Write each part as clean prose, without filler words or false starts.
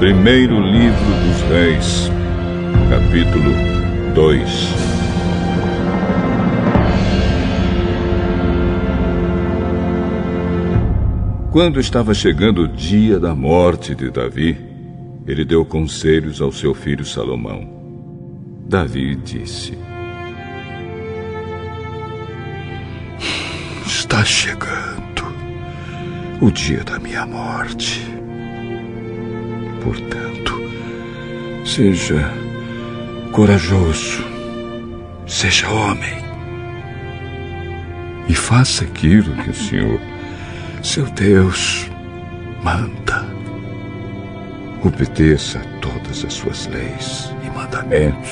Primeiro livro dos Reis, capítulo 2. Quando estava chegando o dia da morte de Davi, ele deu conselhos ao seu filho Salomão. Davi disse: Está chegando o dia da minha morte. Portanto, seja corajoso, seja homem, e faça aquilo que o Senhor, seu Deus, manda. Obedeça a todas as suas leis e mandamentos,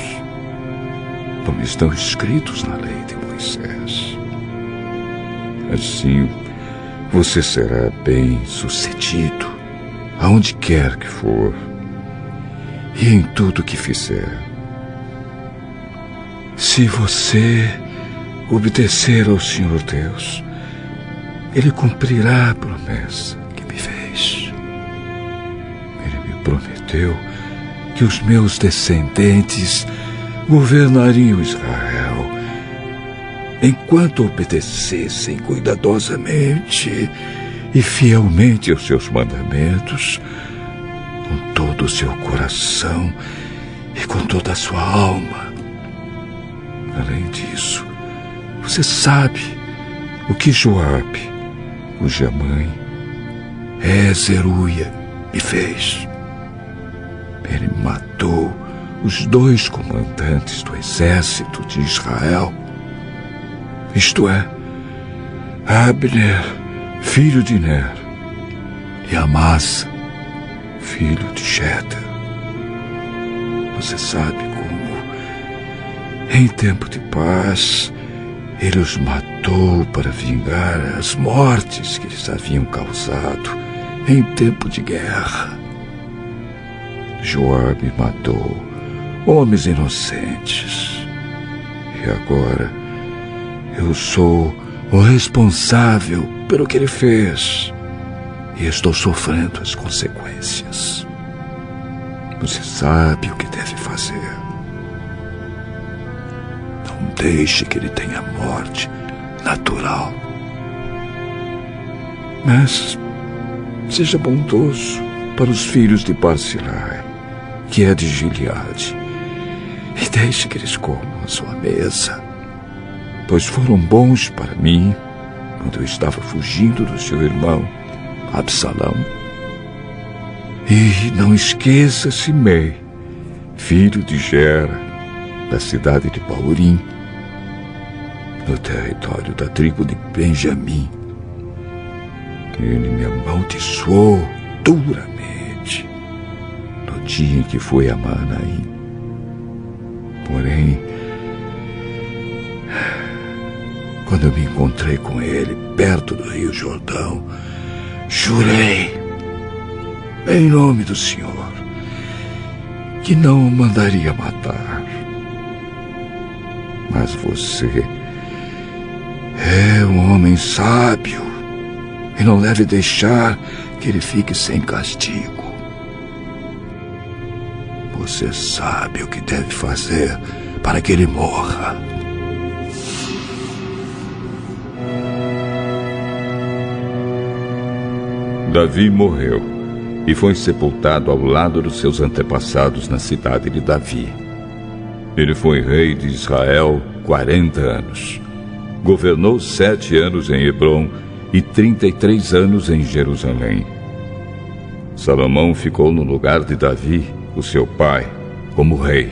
como estão escritos na lei de Moisés. Assim, você será bem-sucedido aonde quer que for e em tudo que fizer. Se você obedecer ao Senhor Deus, Ele cumprirá a promessa que me fez. Ele me prometeu que os meus descendentes governariam Israel enquanto obedecessem cuidadosamente e fielmente aos seus mandamentos, com todo o seu coração e com toda a sua alma. Além disso, você sabe o que Joabe, cuja mãe é Zeruia, me fez. Ele matou os 2 comandantes do exército de Israel, isto é, Abner, filho de Ner, e Amasa, filho de Jeter. Você sabe como, em tempo de paz, ele os matou para vingar as mortes que eles haviam causado em tempo de guerra. Joabe matou homens inocentes, e agora eu sou o responsável pelo que ele fez e estou sofrendo as consequências. Você sabe o que deve fazer. Não deixe que ele tenha morte natural, mas seja bondoso para os filhos de Barzilai, que é de Gileade, e deixe que eles comam a sua mesa, pois foram bons para mim quando eu estava fugindo do seu irmão Absalão. E não esqueça Simei, filho de Gera, da cidade de Baurim, no território da tribo de Benjamim. Ele me amaldiçoou duramente no dia em que foi a Manaim. Porém, quando eu me encontrei com ele perto do Rio Jordão, jurei, em nome do Senhor, que não o mandaria matar. Mas você é um homem sábio e não deve deixar que ele fique sem castigo. Você sabe o que deve fazer para que ele morra. Davi morreu e foi sepultado ao lado dos seus antepassados na cidade de Davi. Ele foi rei de Israel 40 anos. Governou 7 anos em Hebrom e 33 anos em Jerusalém. Salomão ficou no lugar de Davi, o seu pai, como rei,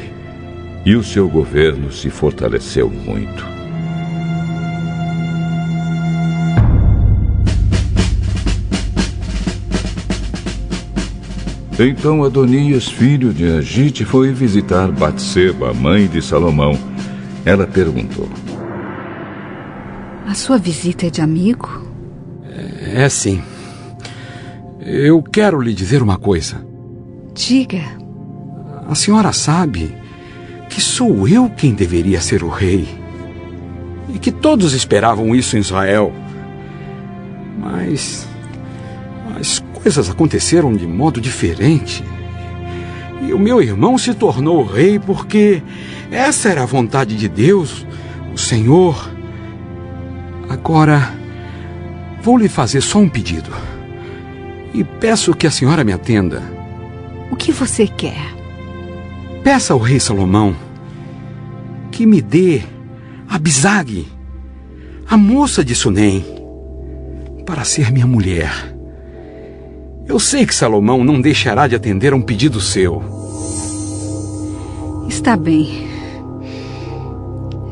e o seu governo se fortaleceu muito. Então Adonias, filho de Agite, foi visitar Batseba, mãe de Salomão. Ela perguntou: A sua visita é de amigo? É sim. Eu quero lhe dizer uma coisa. Diga. A senhora sabe que sou eu quem deveria ser o rei. E que todos esperavam isso em Israel. Mas as coisas aconteceram de modo diferente. E o meu irmão se tornou rei porque essa era a vontade de Deus, o Senhor. Agora, vou lhe fazer só um pedido. E peço que a senhora me atenda. O que você quer? Peça ao rei Salomão que me dê Abisag, a moça de Sunem, para ser minha mulher. Eu sei que Salomão não deixará de atender a um pedido seu. Está bem.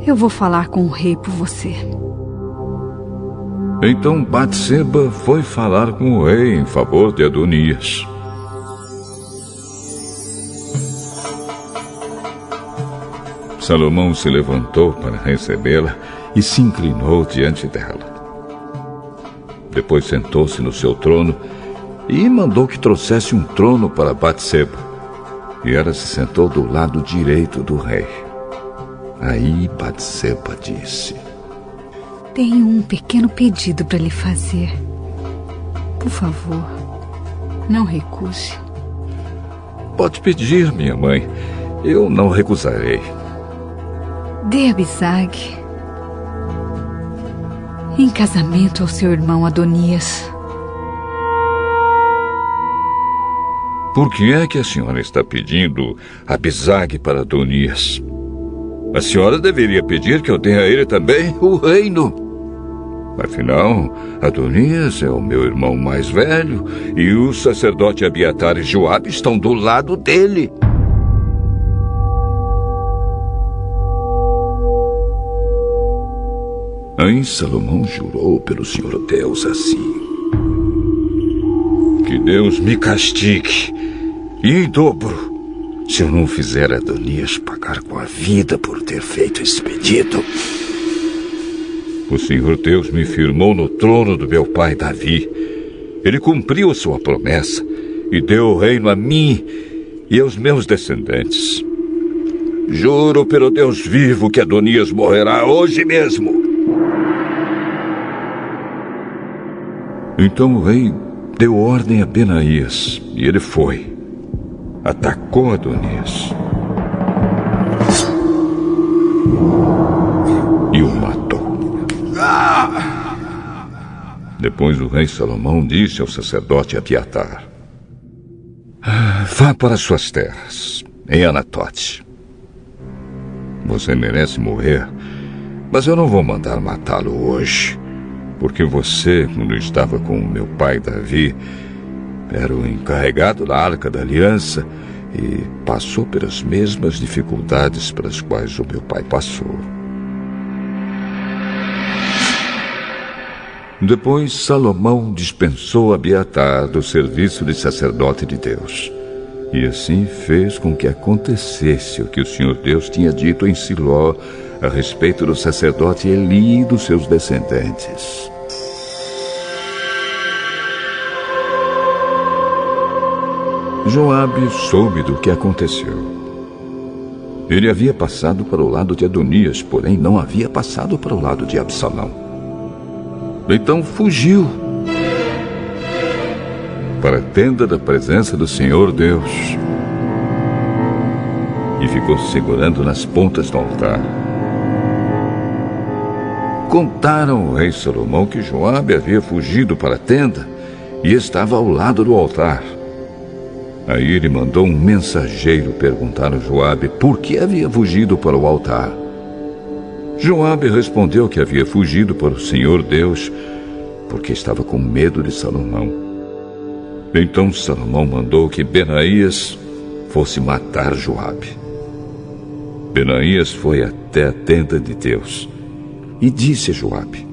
Eu vou falar com o rei por você. Então Batseba foi falar com o rei em favor de Adonias. Salomão se levantou para recebê-la e se inclinou diante dela. Depois sentou-se no seu trono e mandou que trouxesse um trono para Batseba. E ela se sentou do lado direito do rei. Aí Batseba disse: Tenho um pequeno pedido para lhe fazer. Por favor, não recuse. Pode pedir, minha mãe. Eu não recusarei. Dê Abisag em casamento ao seu irmão Adonias. Por que é que a senhora está pedindo Abisag para Adonias? A senhora deveria pedir que eu dê a ele também o reino. Afinal, Adonias é o meu irmão mais velho e o sacerdote Abiatar e Joabe estão do lado dele. Aí Salomão jurou pelo Senhor Deus assim: Que Deus me castigue, e em dobro, se eu não fizer Adonias pagar com a vida por ter feito esse pedido. O Senhor Deus me firmou no trono do meu pai Davi. Ele cumpriu sua promessa e deu o reino a mim e aos meus descendentes. Juro pelo Deus vivo que Adonias morrerá hoje mesmo. Então o rei deu ordem a Benaías e ele foi. Atacou Adonias e o matou. Depois o rei Salomão disse ao sacerdote Abiatar: Vá para suas terras, em Anatote. Você merece morrer, mas eu não vou mandar matá-lo hoje, porque você, quando estava com o meu pai Davi, era o encarregado da Arca da Aliança e passou pelas mesmas dificuldades pelas quais o meu pai passou. Depois Salomão dispensou Abiatar do serviço de sacerdote de Deus. E assim fez com que acontecesse o que o Senhor Deus tinha dito em Siló a respeito do sacerdote Eli e dos seus descendentes. Joabe soube do que aconteceu. Ele havia passado para o lado de Adonias, porém não havia passado para o lado de Absalão. Então fugiu para a tenda da presença do Senhor Deus e ficou segurando nas pontas do altar. Contaram ao rei Salomão que Joabe havia fugido para a tenda e estava ao lado do altar. Aí ele mandou um mensageiro perguntar a Joabe por que havia fugido para o altar. Joabe respondeu que havia fugido para o Senhor Deus porque estava com medo de Salomão. Então Salomão mandou que Benaías fosse matar Joabe. Benaías foi até a tenda de Deus e disse a Joabe: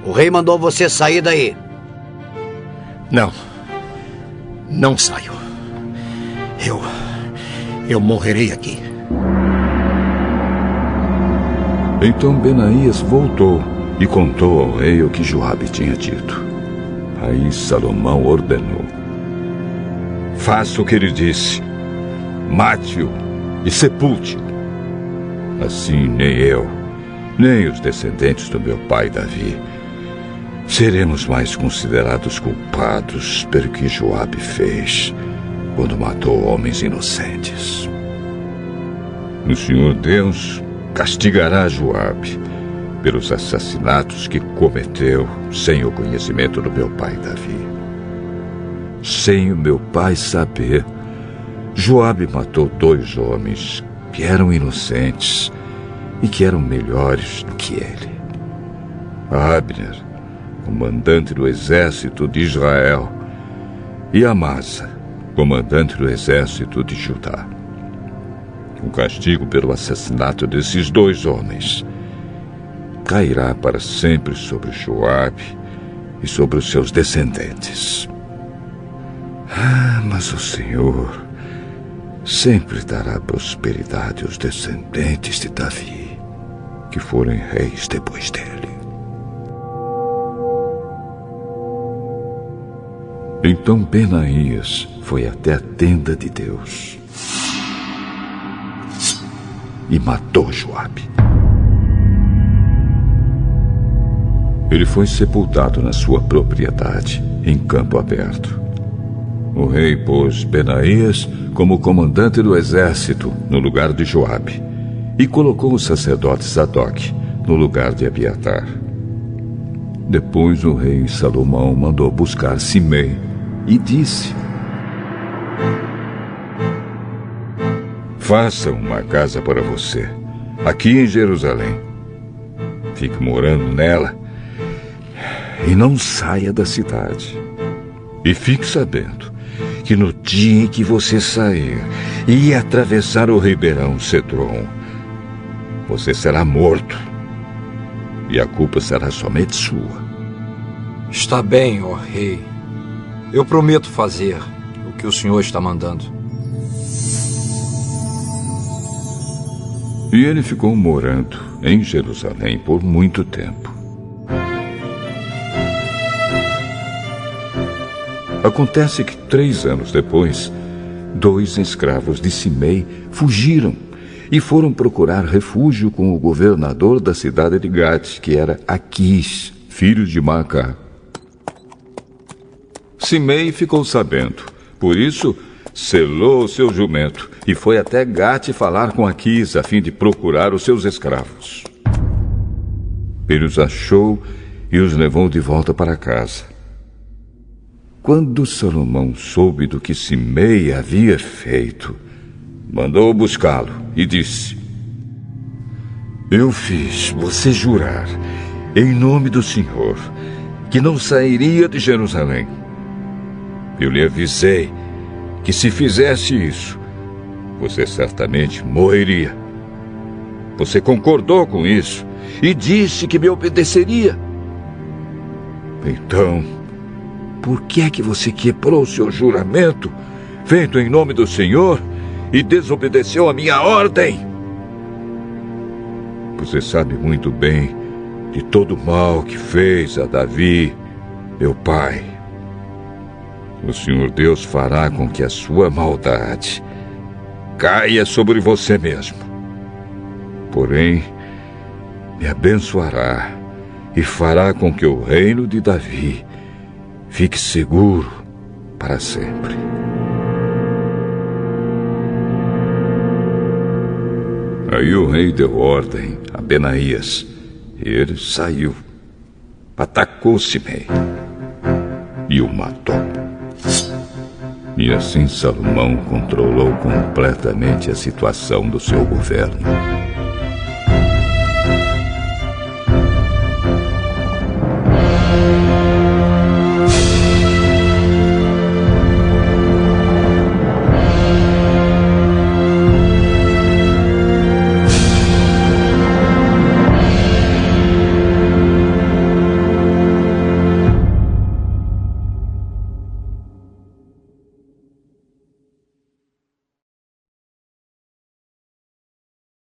O rei mandou você sair daí. Não saio. Eu morrerei aqui. Então Benaías voltou e contou ao rei o que Joabe tinha dito. Aí Salomão ordenou: Faça o que ele disse. Mate-o e sepulte-o. Assim nem eu, nem os descendentes do meu pai Davi seremos mais considerados culpados pelo que Joabe fez, quando matou homens inocentes. O Senhor Deus castigará Joabe pelos assassinatos que cometeu sem o conhecimento do meu pai Davi. Sem o meu pai saber, Joabe matou 2 homens que eram inocentes e que eram melhores do que ele. Abner, comandante do exército de Israel, e Amasa, comandante do exército de Judá. O castigo pelo assassinato desses 2 homens cairá para sempre sobre Joabe e sobre os seus descendentes. Mas o Senhor sempre dará prosperidade aos descendentes de Davi, que forem reis depois dele. Então Benaías foi até a tenda de Deus e matou Joabe. Ele foi sepultado na sua propriedade, em campo aberto. O rei pôs Benaías como comandante do exército no lugar de Joabe e colocou o sacerdote Zadok no lugar de Abiatar. Depois o rei Salomão mandou buscar Simei e disse: faça uma casa para você, aqui em Jerusalém. Fique morando nela e não saia da cidade. E fique sabendo que no dia em que você sair e atravessar o ribeirão Cedron, você será morto, e a culpa será somente sua. Está bem, ó rei. Eu prometo fazer o que o senhor está mandando. E ele ficou morando em Jerusalém por muito tempo. Acontece que 3 anos depois, 2 escravos de Simei fugiram e foram procurar refúgio com o governador da cidade de Gate, que era Aquis, filho de Maacá. Simei ficou sabendo, por isso selou seu jumento e foi até Gate falar com Aquis a fim de procurar os seus escravos. Ele os achou e os levou de volta para casa. Quando Salomão soube do que Simei havia feito, mandou buscá-lo e disse: eu fiz você jurar, em nome do Senhor, que não sairia de Jerusalém. Eu lhe avisei que se fizesse isso, você certamente morreria. Você concordou com isso e disse que me obedeceria. Então, por que é que você quebrou o seu juramento, feito em nome do Senhor, e desobedeceu a minha ordem? Você sabe muito bem de todo o mal que fez a Davi, meu pai. O Senhor Deus fará com que a sua maldade caia sobre você mesmo. Porém, me abençoará e fará com que o reino de Davi fique seguro para sempre. Aí o rei deu ordem a Benaías e ele saiu, atacou Simei e o matou. E assim Salomão controlou completamente a situação do seu governo.